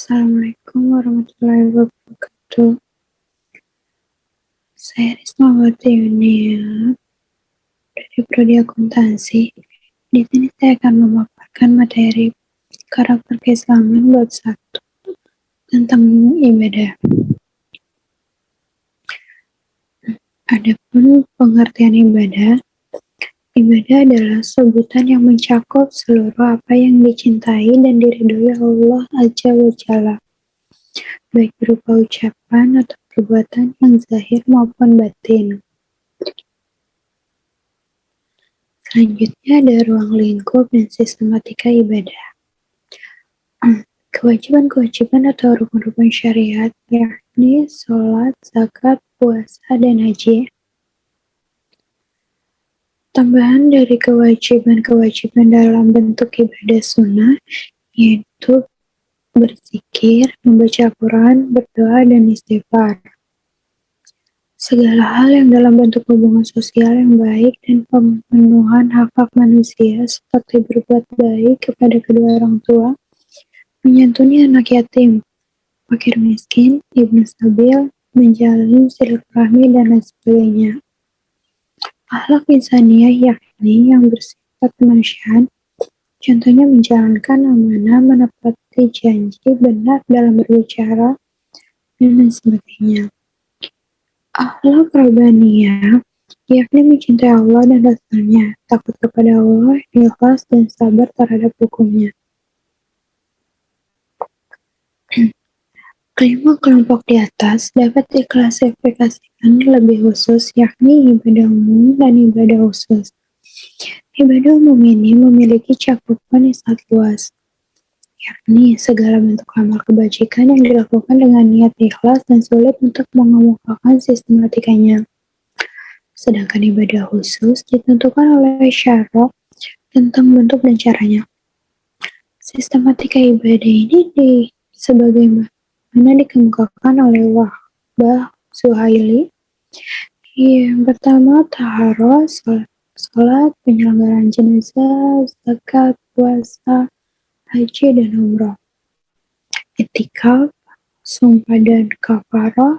Assalamualaikum warahmatullahi wabarakatuh. Saya Rismawati Yunia dari Prodi Akuntansi. Di sini saya akan memaparkan materi karakter keislaman bab 1 tentang ibadah. Adapun pengertian ibadah adalah sebutan yang mencakup seluruh apa yang dicintai dan diridhoi Allah Azza wa Jalla, baik berupa ucapan atau perbuatan yang zahir maupun batin. Selanjutnya ada ruang lingkup dan sistematika ibadah. Kewajiban-kewajiban atau rukun-rukun syariat, yakni sholat, zakat, puasa, dan haji. Tambahan dari kewajiban-kewajiban dalam bentuk ibadah sunnah, yaitu berzikir, membaca Quran, berdoa, dan istighfar. Segala hal yang dalam bentuk hubungan sosial yang baik dan pemenuhan hak-hak manusia seperti berbuat baik kepada kedua orang tua, menyantuni anak yatim, fakir miskin, ibnu sabil, menjalin silaturahmi, dan lain sebagainya. Akhlak insaniyah yakni yang bersifat kemanusiaan, contohnya menjalankan amanah, menepati janji, benar dalam berbicara, dan lain sebagainya. Akhlak rabbaniyah yakni mencintai Allah dan Rasul-Nya, takut kepada Allah, ikhlas dan sabar terhadap hukumnya. Kelima kelompok di atas dapat diklasifikasikan lebih khusus, yakni ibadah umum dan ibadah khusus. Ibadah umum ini memiliki cakupan yang sangat luas, yakni segala bentuk amal kebajikan yang dilakukan dengan niat ikhlas dan sulit untuk mengemukakan sistematikanya. Sedangkan ibadah khusus ditentukan oleh syarat tentang bentuk dan caranya. Sistematika ibadah ini sebagaimana dikemukakan oleh Wahbah Zuhaili. Yang pertama, taharah, salat, penyelenggaraan jenazah, zakat, puasa, haji, dan umroh. Etikaf, sumpah dan kafarah,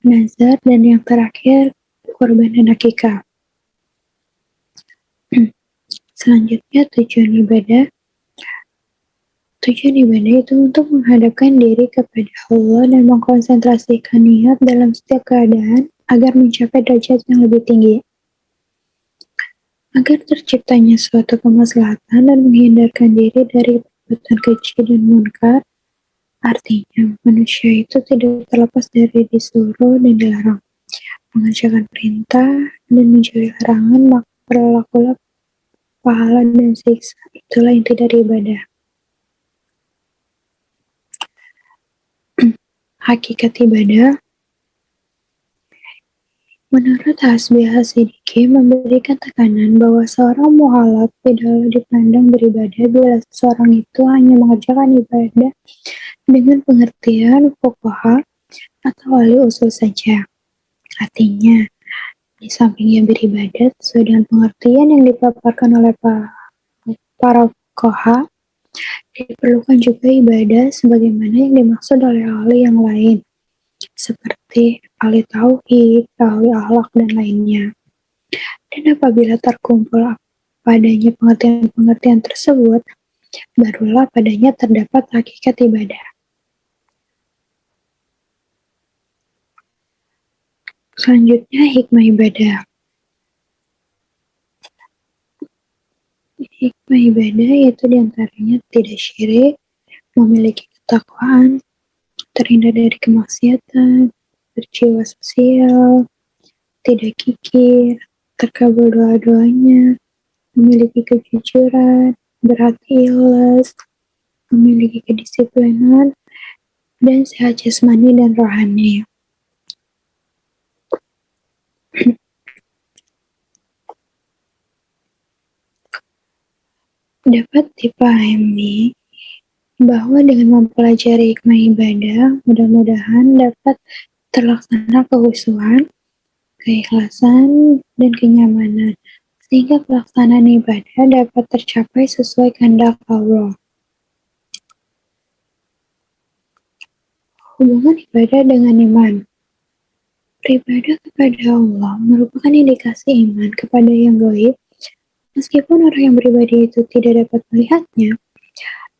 nazar, dan yang terakhir, kurban dan akikah. Selanjutnya, tujuan ibadah. Tujuan ibadah itu untuk menghadapkan diri kepada Allah dan mengkonsentrasikan niat dalam setiap keadaan agar mencapai derajat yang lebih tinggi. Agar terciptanya suatu kemaslahatan dan menghindarkan diri dari perbuatan keji dan munkar, artinya manusia itu tidak terlepas dari disuruh dan dilarang, mengerjakan perintah dan menjauhi larangan, maka berlakulah pahala dan siksa. Itulah inti dari ibadah. Hakikat ibadah. Menurut Hasbi Hasidiki memberikan tekanan bahwa seorang muhalaf tidaklah dipandang beribadah bila seseorang itu hanya mengerjakan ibadah dengan pengertian fuqaha atau ahli usul saja. Artinya, di samping ia beribadah sesuai dengan pengertian yang dipaparkan oleh para fuqaha, diperlukan juga ibadah sebagaimana yang dimaksud oleh ahli yang lain, seperti ahli tauhid, ahli akhlak, dan lainnya. Dan apabila terkumpul padanya pengertian-pengertian tersebut, barulah padanya terdapat hakikat ibadah. Selanjutnya, hikmah ibadah. Hikmah ibadah yaitu diantaranya tidak syirik, memiliki ketakwaan, terhindar dari kemaksiatan, berjiwa sosial, tidak kikir, terkabul doa-doanya, memiliki kejujuran, berhati ikhlas, memiliki kedisiplinan, dan sehat jasmani dan rohani. Dapat dipahami bahwa dengan mempelajari hikmah ibadah, mudah-mudahan dapat terlaksana kehusuan, keikhlasan, dan kenyamanan, sehingga pelaksanaan ibadah dapat tercapai sesuai kehendak Allah. Hubungan ibadah dengan iman. Beribadah kepada Allah merupakan indikasi iman kepada yang gaib, meskipun orang yang beribadah itu tidak dapat melihatnya,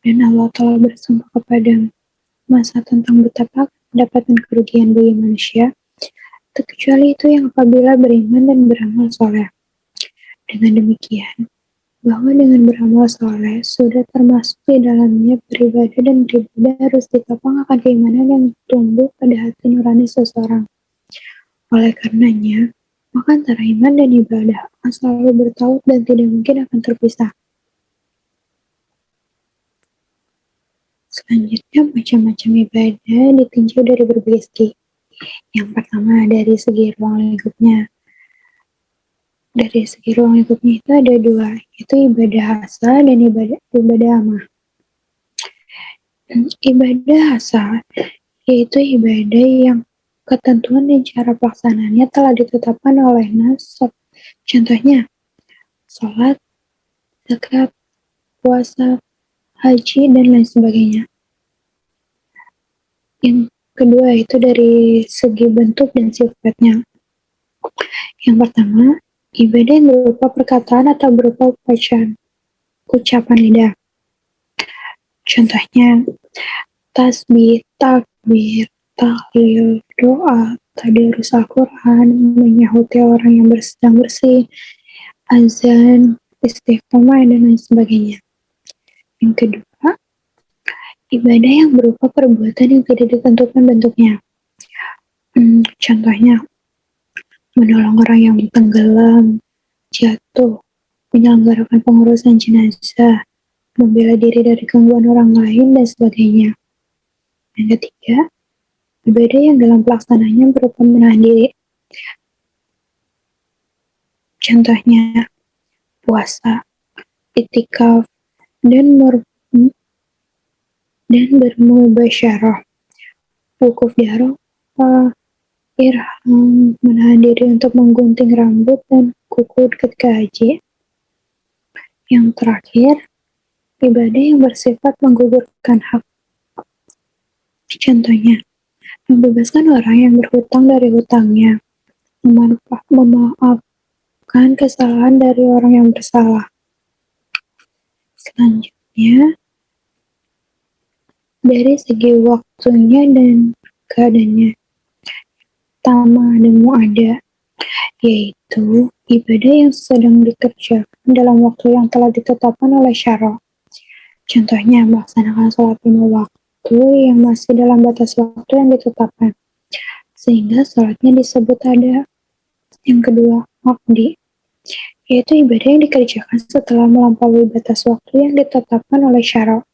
dan Allah telah bersumpah kepada masa tentang betapa mendapatkan kerugian bagi manusia, terkecuali itu yang apabila beriman dan beramal soleh. Dengan demikian, bahwa dengan beramal soleh sudah termasuk di dalamnya beribadah, dan beribadah harus ditopang akan keimanan yang tumbuh pada hati nurani seseorang. Oleh karenanya, maka antara iman dan ibadah akan selalu bertaut dan tidak mungkin akan terpisah. Selanjutnya, macam-macam ibadah ditinjau dari berbagai segi. Yang pertama, dari segi ruang lingkupnya. Dari segi ruang lingkupnya itu ada dua, yaitu ibadah hasa dan ibadah amah. Ibadah hasa yaitu ibadah yang ketentuan dan cara pelaksanaannya telah ditetapkan oleh nas. Contohnya, sholat, zakat, puasa, haji, dan lain sebagainya. Yang kedua itu dari segi bentuk dan sifatnya. Yang pertama, ibadah yang berupa perkataan atau berupa ucapan lidah. Contohnya, tasbih, takbir, tahlil, doa, tadarus Al-Quran, menyahuti orang yang sedang bersih, azan, istiqomah, dan lain sebagainya. Yang kedua, ibadah yang berupa perbuatan yang tidak ditentukan bentuknya. Contohnya, menolong orang yang tenggelam, jatuh, menyelenggarakan pengurusan jenazah, membela diri dari gangguan orang lain, dan sebagainya. Yang ketiga, ibadah yang dalam pelaksananya berupa menahan diri. Contohnya, puasa, itikaf, dan bermubasyarah, wukuf di Arafah, irham, menahan diri untuk menggunting rambut dan kuku ketika haji. Yang terakhir, ibadah yang bersifat menggugurkan hak. Contohnya, membebaskan orang yang berhutang dari hutangnya, memaafkan kesalahan dari orang yang bersalah. Selanjutnya, dari segi waktunya dan keadaannya. Pertama, ada, yaitu ibadah yang sedang dikerjakan dalam waktu yang telah ditetapkan oleh syara. Contohnya, melaksanakan sholat 5 waktu yang masih dalam batas waktu yang ditetapkan, sehingga sholatnya disebut ada. Yang kedua, maqdi, yaitu ibadah yang dikerjakan setelah melampaui batas waktu yang ditetapkan oleh syara.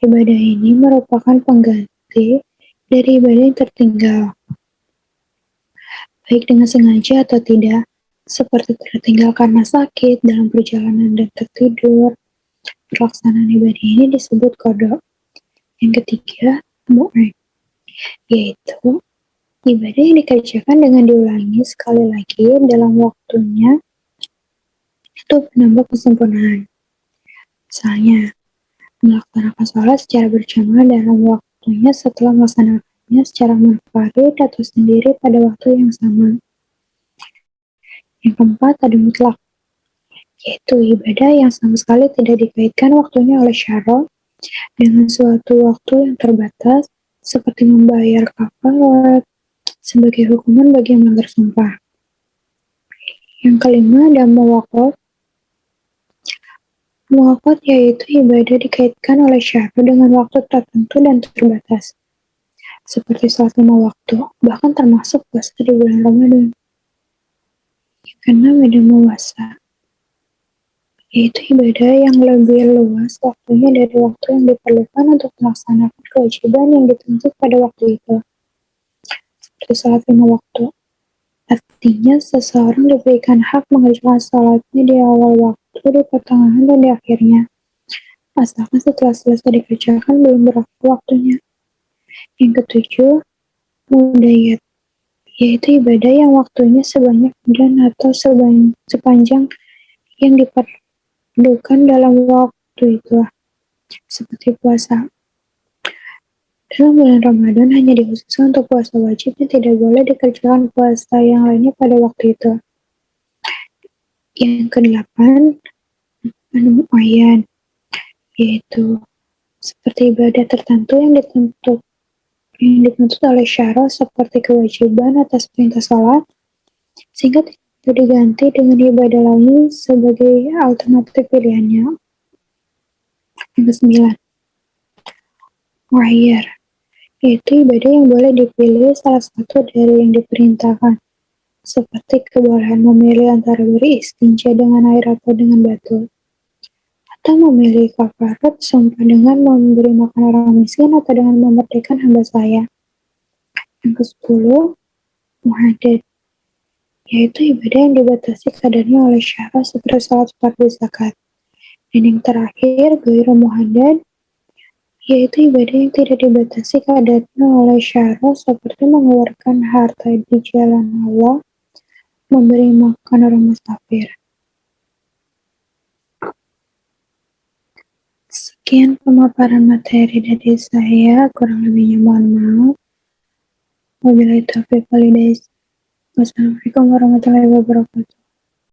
Ibadah ini merupakan pengganti dari ibadah yang tertinggal, baik dengan sengaja atau tidak, seperti tertinggal karena sakit, dalam perjalanan, dan tertidur. Pelaksanaan ibadah ini disebut qada. Yang ketiga, mu'id, yaitu ibadah yang dikerjakan dengan diulangi sekali lagi dalam waktunya untuk menambah kesempurnaan. Misalnya, melaksanakan sholat secara berjamaah dalam waktunya setelah melaksanakannya secara munfarid atau sendiri pada waktu yang sama. Yang keempat, ada mutlak, yaitu ibadah yang sama sekali tidak dikaitkan waktunya oleh syara dengan suatu waktu yang terbatas, seperti membayar kafarat sebagai hukuman bagi yang melanggar sumpah. Yang kelima, ada muwaqat. Muwaqat yaitu ibadah dikaitkan oleh syara dengan waktu tertentu dan terbatas, seperti sholat 5 waktu, bahkan termasuk puasa di bulan Ramadan. Yang keenam, ada muwasa, yaitu ibadah yang lebih luas waktunya dari waktu yang diperlukan untuk melaksanakan kewajiban yang dituntut pada waktu itu, seperti sholat 5 waktu. Artinya, seseorang diberikan hak mengerjakan sholatnya di awal waktu, di pertengahan, dan di akhirnya, asalkan setelah selesai dikerjakan belum berakhir waktunya. Yang ketujuh, mudayat, yaitu ibadah yang waktunya sebanyak dan atau sepanjang yang diperlukan dalam waktu itu, seperti puasa. Dalam bulan Ramadan hanya dikhususkan untuk puasa wajib dan tidak boleh dikerjakan puasa yang lainnya pada waktu itu. Yang kedelapan, muayyan, yaitu seperti ibadah tertentu yang dituntut oleh syara seperti kewajiban atas perintah salat, sehingga tidak diganti dengan ibadah lain sebagai alternatif pilihannya. Yang kesembilan, muhayyar, yaitu ibadah yang boleh dipilih salah satu dari yang diperintahkan, seperti kebolehan memilih antara beristinja dengan air atau dengan batu, atau memilih kafarat sumpah dengan memberi makan orang miskin atau dengan memerdekakan hamba saya. Yang ke-10, muhadad, yaitu ibadah yang dibatasi kadarnya oleh syara seperti salat fardu zakat. Dan yang terakhir, ghairu muhadad, yaitu ibadah yang tidak dibatasi kadarnya oleh syara seperti mengeluarkan harta di jalan Allah, memberi makan orang musafir. Sekian pemaparan materi dari saya, kurang lebihnya mohon maaf. Wabillahi taufiq wal hidayah. Wassalamualaikum warahmatullahi wabarakatuh.